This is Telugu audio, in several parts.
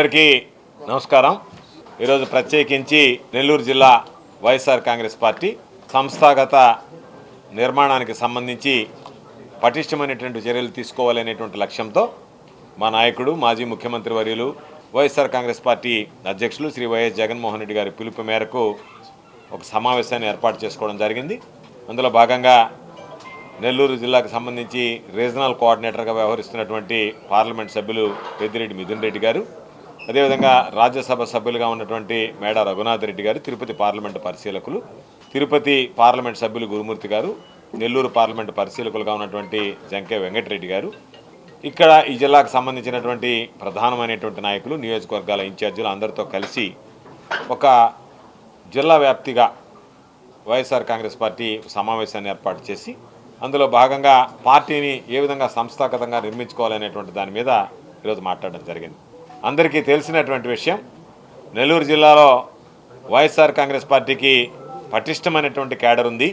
అందరికీ నమస్కారం. ఈరోజు ప్రత్యేకించి నెల్లూరు జిల్లా వైఎస్ఆర్ కాంగ్రెస్ పార్టీ సంస్థాగత నిర్మాణానికి సంబంధించి పటిష్టమైనటువంటి చర్యలు తీసుకోవాలనేటువంటి లక్ష్యంతో మా నాయకుడు మాజీ ముఖ్యమంత్రి వర్యులు వైఎస్ఆర్ కాంగ్రెస్ పార్టీ అధ్యక్షులు శ్రీ వైఎస్ జగన్మోహన్ రెడ్డి గారి పిలుపు మేరకు ఒక సమావేశాన్ని ఏర్పాటు చేసుకోవడం జరిగింది. అందులో భాగంగా నెల్లూరు జిల్లాకు సంబంధించి రీజనల్ కోఆర్డినేటర్గా వ్యవహరిస్తున్నటువంటి పార్లమెంట్ సభ్యులు పెద్దిరెడ్డి మిథున్ రెడ్డి గారు, అదేవిధంగా రాజ్యసభ సభ్యులుగా ఉన్నటువంటి మేడా రఘునాథ్ రెడ్డి గారు, తిరుపతి పార్లమెంటు పరిశీలకులు, తిరుపతి పార్లమెంట్ సభ్యులు గురుమూర్తి గారు, నెల్లూరు పార్లమెంటు పరిశీలకులుగా ఉన్నటువంటి జంకే వెంకటరెడ్డి గారు, ఇక్కడ ఈ జిల్లాకు సంబంధించినటువంటి ప్రధానమైనటువంటి నాయకులు, నియోజకవర్గాల ఇన్ఛార్జీలు అందరితో కలిసి ఒక జిల్లా వ్యాప్తిగా వైఎస్ఆర్ కాంగ్రెస్ పార్టీ సమావేశాన్ని ఏర్పాటు చేసి అందులో భాగంగా పార్టీని ఏ విధంగా సంస్థాగతంగా నిర్మించుకోవాలనేటువంటి దాని మీద ఈరోజు మాట్లాడడం జరిగింది. అందరికీ తెలిసినటువంటి విషయం, నెల్లూరు జిల్లాలో వైఎస్ఆర్ కాంగ్రెస్ పార్టీకి పటిష్టమైనటువంటి క్యాడర్ ఉంది.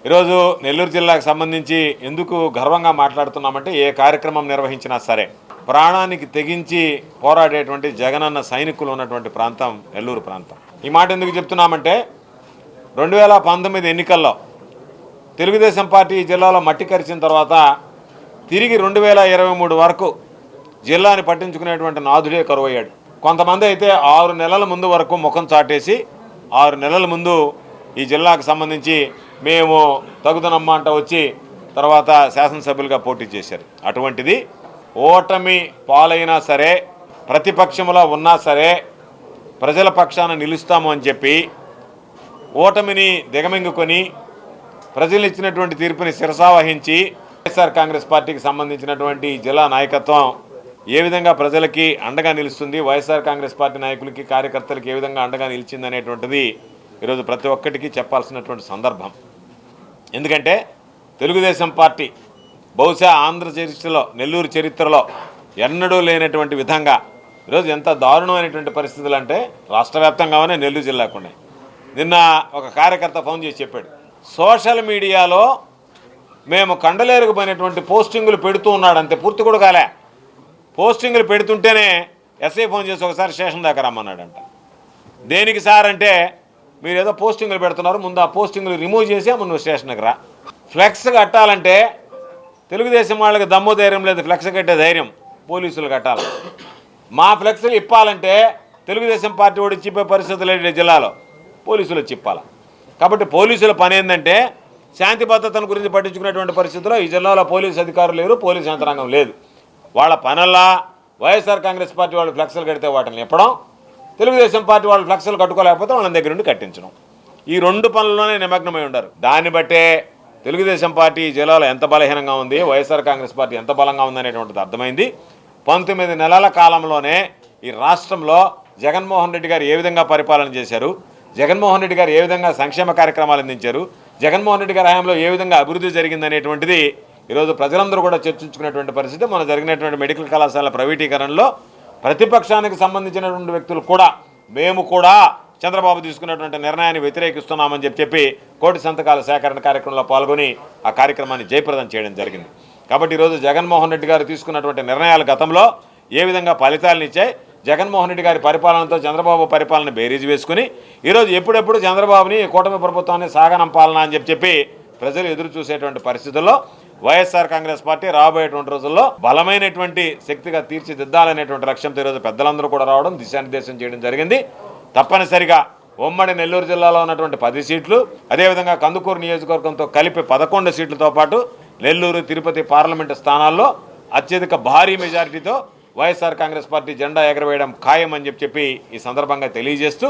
ఈరోజు నెల్లూరు జిల్లాకు సంబంధించి ఎందుకు గర్వంగా మాట్లాడుతున్నామంటే, ఏ కార్యక్రమం నిర్వహించినా సరే ప్రాణానికి తెగించి పోరాడేటువంటి జగనన్న సైనికులు ఉన్నటువంటి ప్రాంతం నెల్లూరు ప్రాంతం. ఈ మాట ఎందుకు చెప్తున్నామంటే, 2019 ఎన్నికల్లో తెలుగుదేశం పార్టీ జిల్లాలో మట్టి కరిచిన తర్వాత తిరిగి 2023 వరకు జిల్లాని పట్టించుకునేటువంటి నాదుడే కరువయ్యాడు. కొంతమంది అయితే 6 నెలల ముందు వరకు ముఖం చాటేసి 6 నెలల ముందు ఈ జిల్లాకు సంబంధించి మేము తగుదనమ్మ అంట వచ్చి తర్వాత శాసనసభ్యులుగా పోటీ చేశారు. అటువంటిది ఓటమి పాలైనా సరే, ప్రతిపక్షంలో ఉన్నా సరే ప్రజల పక్షాన నిలుస్తాము అని చెప్పి ఓటమిని దిగమింగుకొని ప్రజలు ఇచ్చినటువంటి తీర్పుని శిరసావహించి వైఎస్ఆర్ కాంగ్రెస్ పార్టీకి సంబంధించినటువంటి జిల్లా నాయకత్వం ఏ విధంగా ప్రజలకి అండగా నిలుస్తుంది, వైఎస్ఆర్ కాంగ్రెస్ పార్టీ నాయకులకి కార్యకర్తలకి ఏ విధంగా అండగా నిలిచింది అనేటువంటిది ఈరోజు ప్రతి ఒక్కటికి చెప్పాల్సినటువంటి సందర్భం. ఎందుకంటే తెలుగుదేశం పార్టీ బహుశా ఆంధ్ర చరిత్రలో, నెల్లూరు చరిత్రలో ఎన్నడూ లేనటువంటి విధంగా ఈరోజు ఎంత దారుణమైనటువంటి పరిస్థితులు అంటే రాష్ట్ర వ్యాప్తంగానే నెల్లూరు జిల్లాకు ఉన్నాయి. నిన్న ఒక కార్యకర్త ఫోన్ చేసి చెప్పాడు, సోషల్ మీడియాలో మేము కండలేరుకు పోయినటువంటి పోస్టింగులు పెడుతూ ఉన్నాడు, అంతే, పూర్తి కూడా కాలే. పోస్టింగులు పెడుతుంటేనే ఎస్ఐ ఫోన్ చేసి ఒకసారి స్టేషన్ దాకా రమ్మన్నాడంట. దేనికి సార్ అంటే, మీరు ఏదో పోస్టింగులు పెడుతున్నారు, ముందు ఆ పోస్టింగులు రిమూవ్ చేసి ముందు స్టేషన్కి రా. ఫ్లెక్స్ కట్టాలంటే తెలుగుదేశం వాళ్ళకి దమ్ము ధైర్యం లేదు, ఫ్లెక్స్ కట్టే ధైర్యం పోలీసులు కట్టాలి. మా ఫ్లెక్స్లు ఇప్పాలంటే తెలుగుదేశం పార్టీ వాడు చిప్పే పరిస్థితులు ఏంటి, జిల్లాలో పోలీసులు చిప్పాలి. కాబట్టి పోలీసుల పని ఏంటంటే, శాంతి భద్రతల గురించి పట్టించుకునేటువంటి పరిస్థితుల్లో ఈ జిల్లాలో పోలీసు అధికారులు లేరు, పోలీసు యంత్రాంగం లేదు. వాళ్ళ పనల్లా వైఎస్ఆర్ కాంగ్రెస్ పార్టీ వాళ్ళు ఫ్లెక్స్లు కడితే వాటిని నింపడం, తెలుగుదేశం పార్టీ వాళ్ళు ఫ్లెక్స్లు కట్టుకోలేకపోతే వాళ్ళ దగ్గర నుండి కట్టించడం, ఈ 2 పనుల్లోనే నిమగ్నమై ఉండారు. దాన్ని బట్టే తెలుగుదేశం పార్టీ జిల్లాలో ఎంత బలహీనంగా ఉంది, వైఎస్ఆర్ కాంగ్రెస్ పార్టీ ఎంత బలంగా ఉందనేటువంటిది అర్థమైంది. 19 నెలల కాలంలోనే ఈ రాష్ట్రంలో జగన్మోహన్ రెడ్డి గారు ఏ విధంగా పరిపాలన చేశారు, జగన్మోహన్ రెడ్డి గారు ఏ విధంగా సంక్షేమ కార్యక్రమాలు అందించారు, జగన్మోహన్ రెడ్డి గారి హయాంలో ఏ విధంగా అభివృద్ధి జరిగిందనేటువంటిది ఈరోజు ప్రజలందరూ కూడా చర్చించుకునేటువంటి పరిస్థితి. మన జరిగినటువంటి మెడికల్ కళాశాల ప్రైవేటీకరణలో ప్రతిపక్షానికి సంబంధించినటువంటి వ్యక్తులు కూడా, మేము కూడా చంద్రబాబు తీసుకున్నటువంటి నిర్ణయాన్ని వ్యతిరేకిస్తున్నామని చెప్పి కోటి సంతకాల సేకరణ కార్యక్రమంలో పాల్గొని ఆ కార్యక్రమాన్ని జయప్రదం చేయడం జరిగింది. కాబట్టి ఈరోజు జగన్మోహన్ రెడ్డి గారు తీసుకున్నటువంటి నిర్ణయాలు గతంలో ఏ విధంగా ఫలితాలను ఇచ్చాయి, జగన్మోహన్ రెడ్డి గారి పరిపాలనతో చంద్రబాబు పరిపాలన బేరీజు వేసుకుని ఈరోజు ఎప్పుడెప్పుడు చంద్రబాబుని, కూటమి ప్రభుత్వాన్ని సాగనంపాలనా అని చెప్పి ప్రజలు ఎదురు చూసేటువంటి పరిస్థితుల్లో వైఎస్ఆర్ కాంగ్రెస్ పార్టీ రాబోయేటువంటి రోజుల్లో బలమైనటువంటి శక్తిగా తీర్చిదిద్దాలనేటువంటి లక్ష్యంతో ఈరోజు పెద్దలందరూ కూడా రావడం, దిశానిర్దేశం చేయడం జరిగింది. తప్పనిసరిగా ఉమ్మడి నెల్లూరు జిల్లాలో ఉన్నటువంటి 10 సీట్లు, అదేవిధంగా కందుకూరు నియోజకవర్గంతో కలిపి 11 సీట్లతో పాటు నెల్లూరు, తిరుపతి పార్లమెంటు స్థానాల్లో అత్యధిక భారీ మెజారిటీతో వైఎస్ఆర్ కాంగ్రెస్ పార్టీ జెండా ఎగరవేయడం ఖాయం అని చెప్పి ఈ సందర్భంగా తెలియజేస్తూ,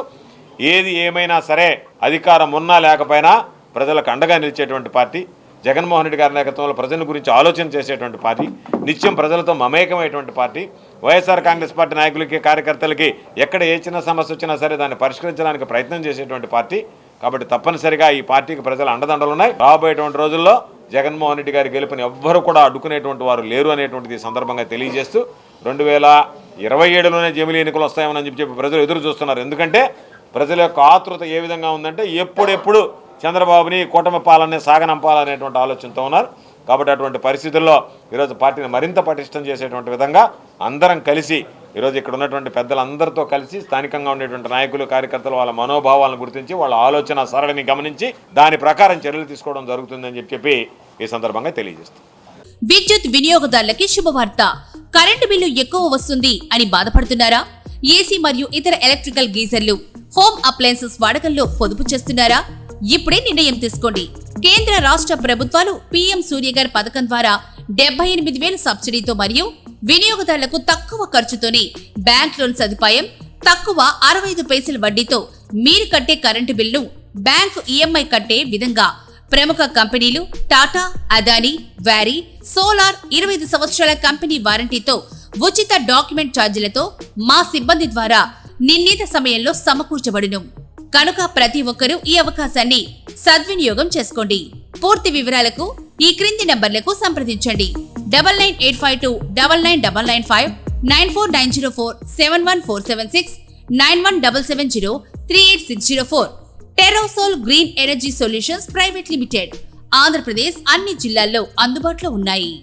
ఏది ఏమైనా సరే అధికారం ఉన్నా లేకపోయినా ప్రజలకు అండగా నిలిచేటువంటి పార్టీ, జగన్మోహన్ రెడ్డి గారి నాయకత్వంలో ప్రజల గురించి ఆలోచన చేసేటువంటి పార్టీ, నిత్యం ప్రజలతో మమేకమైనటువంటి పార్టీ, వైఎస్ఆర్ కాంగ్రెస్ పార్టీ నాయకులకి, కార్యకర్తలకి ఎక్కడ ఏ చిన్న సమస్య వచ్చినా సరే దాన్ని పరిష్కరించడానికి ప్రయత్నం చేసేటువంటి పార్టీ. కాబట్టి తప్పనిసరిగా ఈ పార్టీకి ప్రజల అండదండలు ఉన్నాయి. రాబోయేటువంటి రోజుల్లో జగన్మోహన్ రెడ్డి గారి గెలుపుని ఎవ్వరూ కూడా అడ్డుకునేటువంటి వారు లేరు అనేటువంటిది సందర్భంగా తెలియజేస్తూ, 2027లోనే జమిలీ ఎన్నికలు వస్తాయని చెప్పి ప్రజలు ఎదురు చూస్తున్నారు. ఎందుకంటే ప్రజల యొక్క ఆతృత ఏ విధంగా ఉందంటే, ఎప్పుడెప్పుడు చంద్రబాబుని, కూటమి పాలనని సాగనంపాలనేటువంటి ఆలోచనతో ఉన్నారు. కాబట్టి అటువంటి పరిస్థితుల్లో ఈరోజు పార్టీని మరింత పటిష్టం చేసేటువంటి విధంగా అందరం కలిసి ఈరోజు ఇక్కడ ఉన్నటువంటి పెద్దలందరితో కలిసి స్థానికంగా ఉండేటువంటి నాయకులు కార్యకర్తలు వాళ్ళ మనోభావాలను గుర్తించి వాళ్ళ ఆలోచన సరళిని గమనించి దాని ప్రకారం చర్యలు తీసుకోవడం జరుగుతుందని చెప్పి ఈ సందర్భంగా తెలియజేస్తాం. విద్యుత్ వినియోగదారులకి శుభవార్త. కరెంటు బిల్లు ఎక్కువ వస్తుంది అని బాధపడుతున్నారా? ఏసీ మరియు ఇతర ఎలక్ట్రికల్ గీజర్లు, హోమ్ అప్లయన్సెస్ వాడకంలో పొదుపు చేస్తున్నారా? ఇప్పుడే నిర్ణయం తీసుకోండి. కేంద్ర రాష్ట్ర ప్రభుత్వాలు పీఎం సూర్యఘర్ పథకం ద్వారా 78,000 సబ్సిడీతో మరియు వినియోగదారులకు తక్కువ ఖర్చుతోనే బ్యాంక్ లోన్ సదుపాయం, తక్కువ 65 పైసల వడ్డీతో మీరు కట్టే కరెంటు బిల్లు బ్యాంకు ఈఎంఐ కట్టే విధంగా ప్రముఖ కంపెనీలు టాటా, అదానీ, వారీ, సోలార్ 25 సంవత్సరాల కంపెనీ వారంటీతో ఉచిత డాక్యుమెంట్ ఛార్జీలతో మా సిబ్బంది ద్వారా నిర్ణీత సమయంలో సమకూర్చబడును. కనుక ప్రతి ఒక్కరూ ఈ అవకాశాన్ని సద్వినియోగం చేసుకోండి. పూర్తి వివరాలకు ఈ క్రింది నంబర్లకు సంప్రదించండి. 9985299995, 9490471476, 9177038604. Terosol green energy solutions private limited, Andhra Pradesh అన్ని జిల్లాల్లో అందుబాటులో ఉన్నాయి.